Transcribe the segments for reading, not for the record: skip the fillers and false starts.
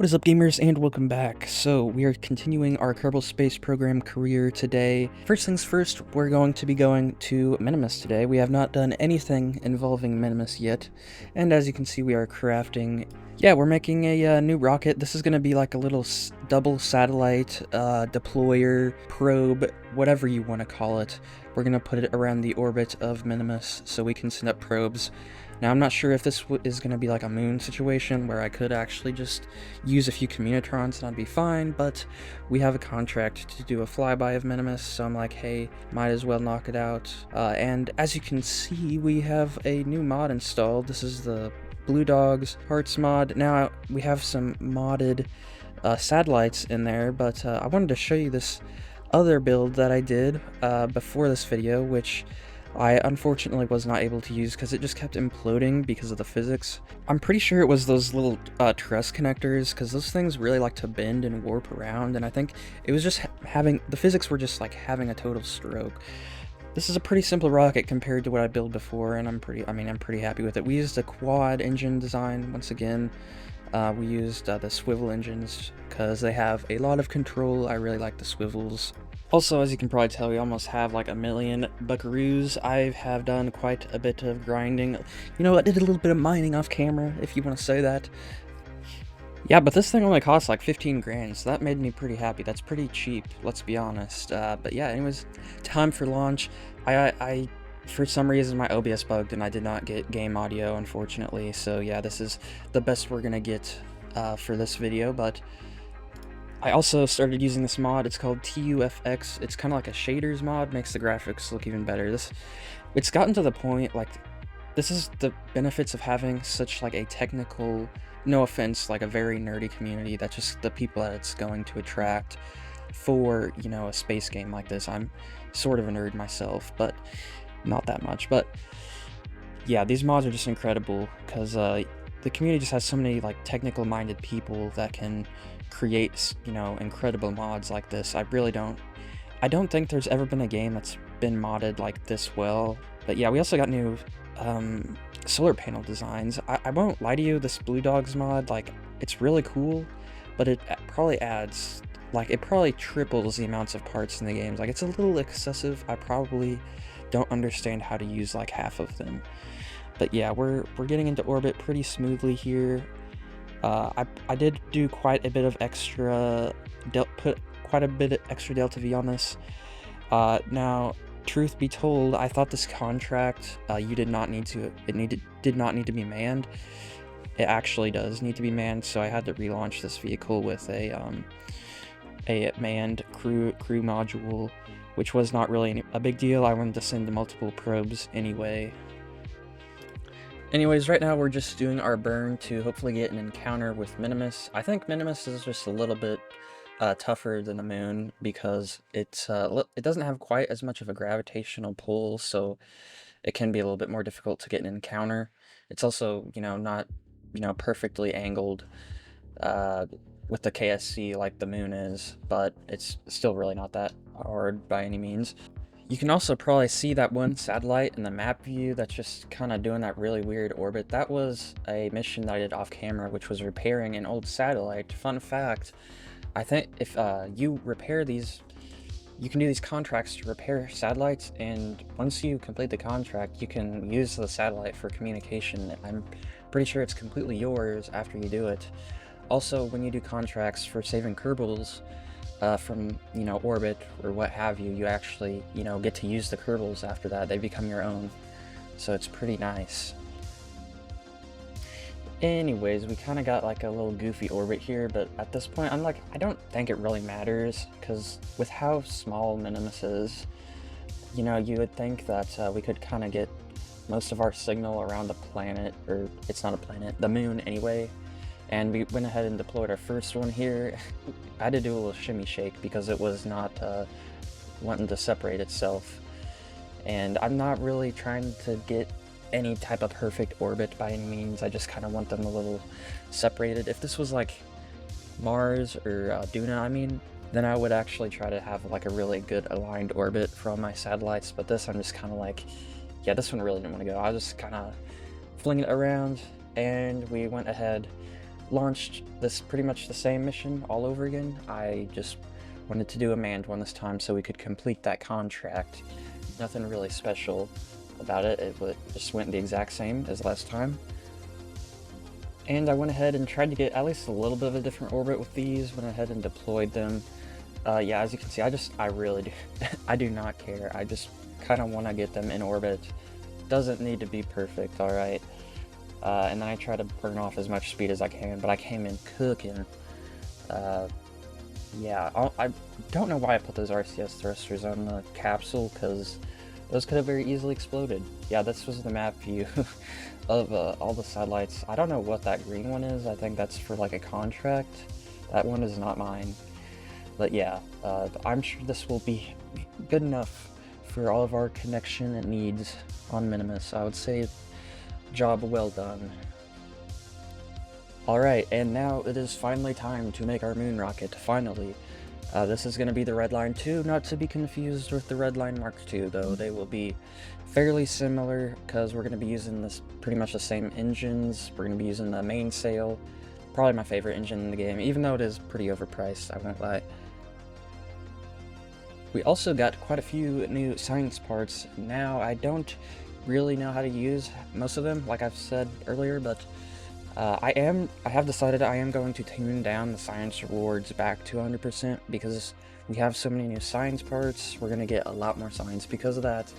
What is up, gamers, and welcome back. So we are continuing our Kerbal Space Program career today. First things first, we're going to be going to Minimus today. We have not done anything involving Minimus yet, and as you can see, we are crafting. Yeah, we're making a new rocket. This is going to be like a little double satellite deployer, probe, whatever you want to call it. We're going to put it around the orbit of Minimus so we can send up probes. Now, I'm not sure if this is going to be like a moon situation where I could actually just use a few communitrons and I'd be fine, but we have a contract to do a flyby of Minimus, so I'm like, hey, might as well knock it out. And as you can see, we have a new mod installed. This is the Blue Dogs Hearts mod. Now, we have some modded satellites in there, but I wanted to show you this other build that I did before this video, which I unfortunately was not able to use because it just kept imploding because of the physics. I'm pretty sure it was those little truss connectors, because those things really like to bend and warp around, and I think it was just the physics were just like having a total stroke. This is a pretty simple rocket compared to what I built before, and I'm pretty happy with it. We used a quad engine design once again. We used the swivel engines because they have a lot of control. I really like the swivels. Also, as you can probably tell, we almost have like 1,000,000 buckaroos. I have done quite a bit of grinding. You know, I did a little bit of mining off camera, if you want to say that. Yeah, but this thing only costs like 15 grand, so that made me pretty happy. That's pretty cheap, let's be honest. But yeah, anyways, time for launch. I for some reason, my OBS bugged and I did not get game audio, unfortunately. So yeah, this is the best we're gonna get for this video, but I also started using this mod. It's called TUFX. It's kind of like a shaders mod, makes the graphics look even better. It's gotten to the point, like, this is the benefits of having such like a technical, no offense, like a very nerdy community. That's just the people that it's going to attract for, you know, a space game like this. I'm sort of a nerd myself, but not that much. But yeah, these mods are just incredible because the community just has so many like technical minded people that can create, you know, incredible mods like this. I don't think there's ever been a game that's been modded like this well. But yeah, we also got new solar panel designs. I won't lie to you, this Blue Dogs mod, like, it's really cool, but it probably adds, like, it probably triples the amounts of parts in the games. Like, it's a little excessive. I probably don't understand how to use like half of them. But yeah, we're getting into orbit pretty smoothly here. I did do quite a bit of extra, put quite a bit of extra delta V on this. Now, truth be told, I thought this contract, did not need to be manned. It actually does need to be manned, so I had to relaunch this vehicle with a manned crew module, which was not really a big deal. I wanted to send multiple probes anyway. Anyways, right now we're just doing our burn to hopefully get an encounter with Minimus. I think Minimus is just a little bit tougher than the moon because it doesn't have quite as much of a gravitational pull, so it can be a little bit more difficult to get an encounter. It's also, you know, not, you know, perfectly angled with the KSC like the moon is, but it's still really not that hard by any means. You can also probably see that one satellite in the map view that's just kind of doing that really weird orbit. That was a mission that I did off camera, which was repairing an old satellite. Fun fact, I think if you repair these, you can do these contracts to repair satellites, and once you complete the contract, you can use the satellite for communication. I'm pretty sure it's completely yours after you do it. Also, when you do contracts for saving kerbals, from, you know, orbit or what have you, you actually, you know, get to use the kerbals after that. They become your own, so it's pretty nice. Anyways, we kind of got like a little goofy orbit here, but at this point I'm like, I don't think it really matters, because with how small Minimus is, you know, you would think that we could kind of get most of our signal around the planet, or it's not a planet, the moon anyway. And we went ahead and deployed our first one here. I had to do a little shimmy shake because it was not wanting to separate itself. And I'm not really trying to get any type of perfect orbit by any means. I just kind of want them a little separated. If this was like Mars or Duna, I mean, then I would actually try to have like a really good aligned orbit for all my satellites. But this, I'm just kind of like, yeah, this one really didn't want to go. I was just kind of flinging it around, and we went ahead launched this pretty much the same mission all over again. I just wanted to do a manned one this time so we could complete that contract. Nothing really special about it, just went the exact same as last time. And I went ahead and tried to get at least a little bit of a different orbit with these, went ahead and deployed them. Yeah, as you can see, I really do, I do not care. I just kind of want to get them in orbit. Doesn't need to be perfect, alright? And then I try to burn off as much speed as I can, but I came in cooking. Yeah, I don't know why I put those RCS thrusters on the capsule, because those could have very easily exploded. Yeah, this was the map view of all the satellites. I don't know what that green one is. I think that's for like a contract. That one is not mine. But yeah, I'm sure this will be good enough for all of our connection needs on Minimus. I would say job well done. Alright, and now it is finally time to make our moon rocket, finally. This is going to be the Redline 2, not to be confused with the Redline Mark II, though. They will be fairly similar, because we're going to be using this pretty much the same engines. We're going to be using the mainsail, probably my favorite engine in the game, even though it is pretty overpriced, I won't lie. We also got quite a few new science parts. Now, I don't really know how to use most of them, like I've said earlier, but I have decided I am going to tune down the science rewards back to 100% because we have so many new science parts. We're going to get a lot more science because of that,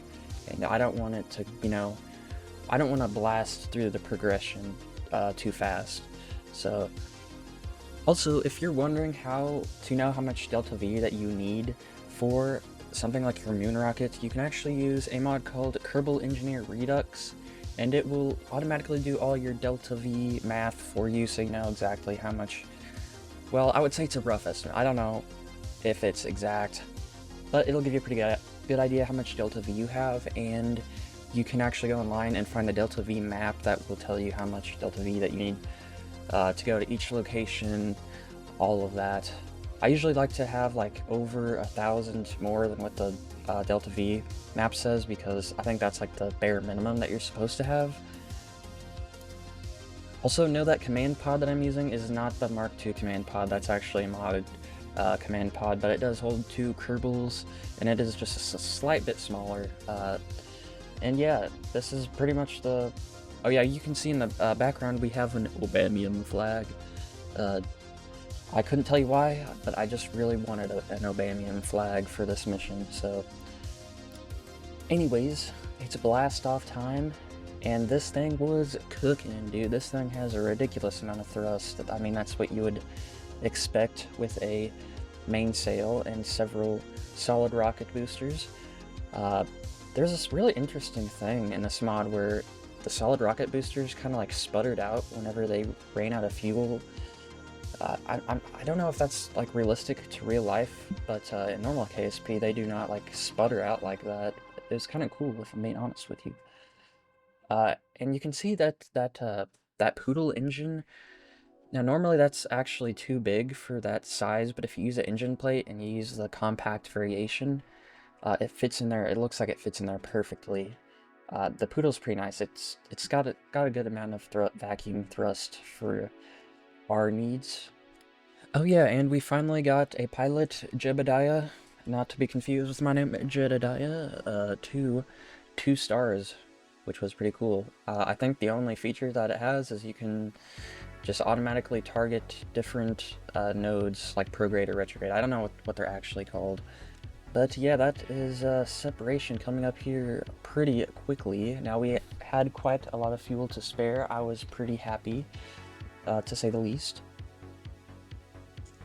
and I don't want it to, you know, I don't want to blast through the progression too fast. So, also, if you're wondering how to know how much Delta V that you need for something like your moon rocket, you can actually use a mod called Kerbal Engineer Redux, and it will automatically do all your Delta V math for you, so you know exactly how much. Well, I would say it's a rough estimate. I don't know if it's exact, but it'll give you a pretty good idea how much Delta V you have, and you can actually go online and find a Delta V map that will tell you how much Delta V that you need to go to each location, all of that. I usually like to have like over 1,000 more than what the Delta V map says, because I think that's like the bare minimum that you're supposed to have. Also, know that command pod that I'm using is not the Mark II command pod. That's actually a modded command pod, but it does hold 2 kerbals, and it is just a slight bit smaller. And yeah, this is pretty much the... Oh yeah, you can see in the background we have an Obamian flag. I couldn't tell you why, but I just really wanted an Obamian flag for this mission, so... Anyways, it's blast off time, and this thing was cooking, dude. This thing has a ridiculous amount of thrust. I mean, that's what you would expect with a mainsail and several solid rocket boosters. There's this really interesting thing in this mod where the solid rocket boosters kind of like sputtered out whenever they ran out of fuel. I don't know if that's like realistic to real life, but in normal KSP they do not like sputter out like that. It was kind of cool, if I'm being honest with you. And you can see that Poodle engine. Now normally that's actually too big for that size, but if you use an engine plate and you use the compact variation, it fits in there. It looks like it fits in there perfectly. The Poodle's pretty nice. It's got a good amount of vacuum thrust for our needs. Oh yeah, and we finally got a pilot, Jebediah, not to be confused with my name, Jedediah, 2 stars, which was pretty cool. I think the only feature that it has is you can just automatically target different nodes, like prograde or retrograde. I don't know what they're actually called. But yeah, that is separation coming up here pretty quickly. Now, we had quite a lot of fuel to spare. I was pretty happy, to say the least.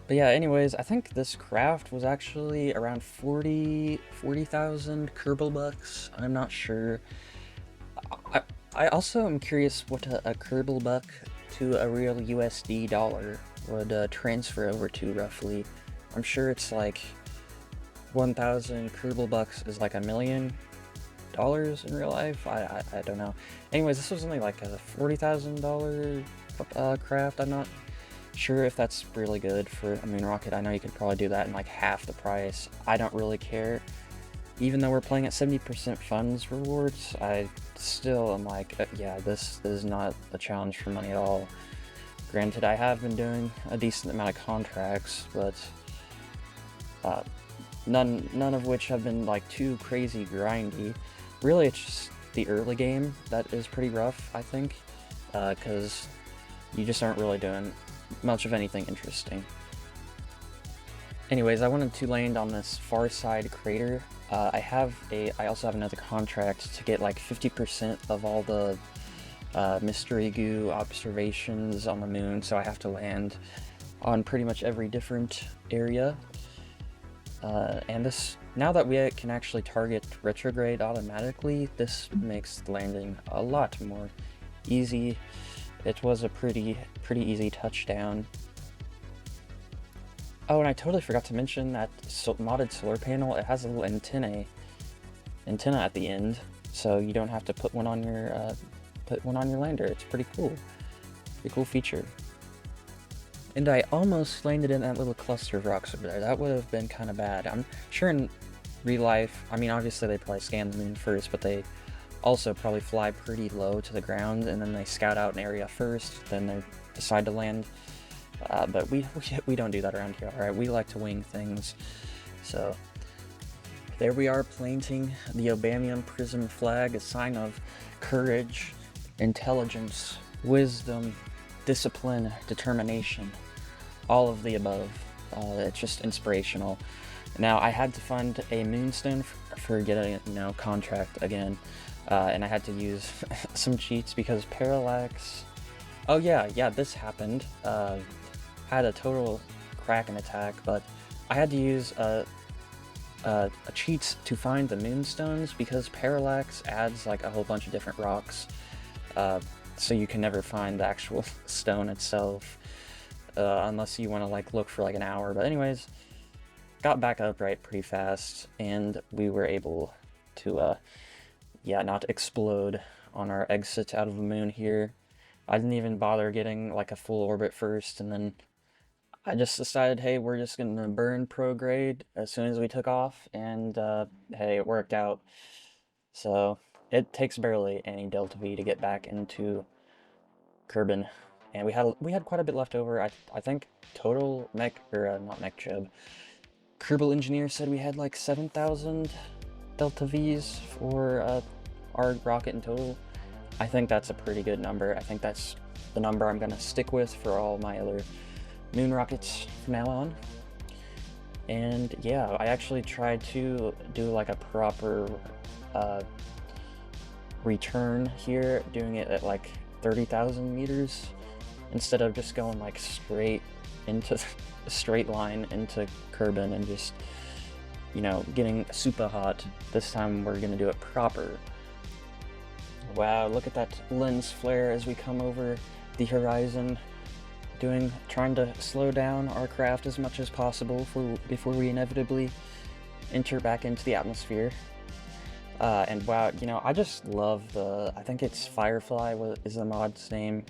But yeah, anyways, I think this craft was actually around 40,000 Kerbal bucks. I'm not sure. I also am curious what a Kerbal buck to a real USD dollar would transfer over to, roughly. I'm sure it's like 1,000 Kerbal bucks is like $1 million in real life. I don't know. Anyways, this was only like a $40,000 craft. I'm not sure if that's really good for a moon rocket. I know you could probably do that in like half the price. I don't really care. Even though we're playing at 70% funds rewards, I still am like, yeah, this is not a challenge for money at all. Granted, I have been doing a decent amount of contracts, but none of which have been like too crazy grindy. Really, it's just the early game that is pretty rough, I think, because you just aren't really doing much of anything interesting. Anyways, I wanted to land on this far side crater. I also have another contract to get like 50% of all the mystery goo observations on the moon, so I have to land on pretty much every different area. And this, now that we can actually target retrograde automatically, this makes the landing a lot more easy. It was a pretty easy touchdown. Oh, and I totally forgot to mention that modded solar panel, it has a little antenna at the end, so you don't have to put one on your lander. It's pretty cool. Pretty cool feature. And I almost landed in that little cluster of rocks over there. That would have been kind of bad. I'm sure in real life, I mean, obviously they probably scan the moon first, but they also probably fly pretty low to the ground, and then they scout out an area first, then they decide to land. But we don't do that around here, alright? We like to wing things. So, there we are, planting the Obamian Prism flag, a sign of courage, intelligence, wisdom, discipline, determination, all of the above. It's just inspirational. Now, I had to find a moonstone for getting a contract again, and I had to use some cheats because parallax. Oh yeah, this happened. Had a total kraken attack, but I had to use a cheats to find the moonstones because parallax adds like a whole bunch of different rocks, so you can never find the actual stone itself unless you want to like look for like an hour. But anyways, got back upright pretty fast, and we were able to not explode on our exit out of the moon here. I didn't even bother getting like a full orbit first, and then I just decided, hey, we're just gonna burn prograde as soon as we took off, and hey, it worked out. So it takes barely any delta V to get back into Kerbal, and we had quite a bit left over. I think total Kerbal engineer said we had like 7,000 delta Vs for our rocket in total. I think that's a pretty good number. I think that's the number I'm gonna stick with for all my other moon rockets from now on. And yeah, I actually tried to do like a proper return here, doing it at like 30,000 meters instead of just going like straight into a straight line into Kerbal and just, getting super hot. This time we're gonna do it proper. Wow, look at that lens flare as we come over the horizon. Trying to slow down our craft as much as possible before we inevitably enter back into the atmosphere. And wow, I just love I think it's Firefly is the mod's name,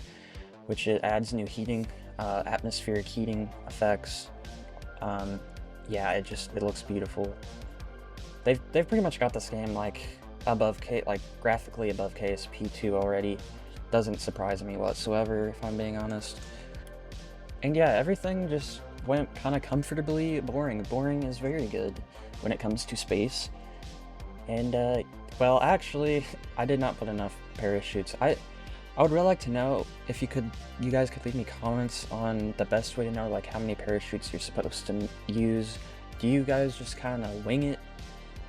which it adds new heating, atmospheric heating effects. Yeah, it looks beautiful. They've pretty much got this game like graphically above KSP2 already. Doesn't surprise me whatsoever, if I'm being honest. And yeah, everything just went kind of comfortably boring. Boring is very good when it comes to space. And well, actually, I did not put enough parachutes. I would really like to know if you guys could leave me comments on the best way to know like how many parachutes you're supposed to use. Do you guys just kind of wing it,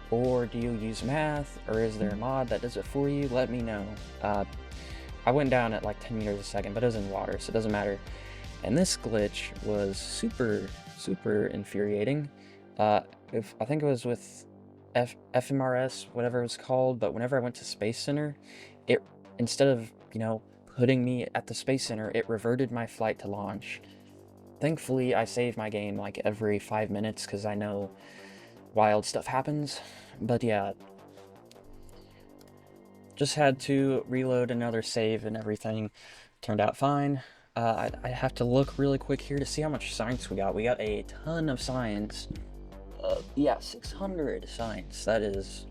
or do you use math, or is there a mod that does it for you? Let me know. I went down at like 10 meters a second, but it was in water, so it doesn't matter. And this glitch was super infuriating. I think it was with FMRS, whatever it was called, but whenever I went to Space Center, it, instead of, putting me at the Space Center, it reverted my flight to launch. Thankfully, I save my game like every 5 minutes because I know wild stuff happens. But yeah, just had to reload another save and everything turned out fine. I have to look really quick here to see how much science we got. We got a ton of science. Yeah, 600 science. That is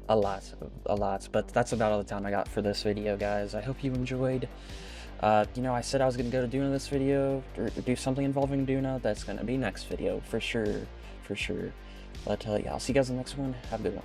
a lot, but that's about all the time I got for this video, guys. I hope you enjoyed. You know, I said I was gonna go to Duna this video, or do something involving Duna. That's gonna be next video, for sure, for sure. But, yeah, I'll see you guys in the next one. Have a good one.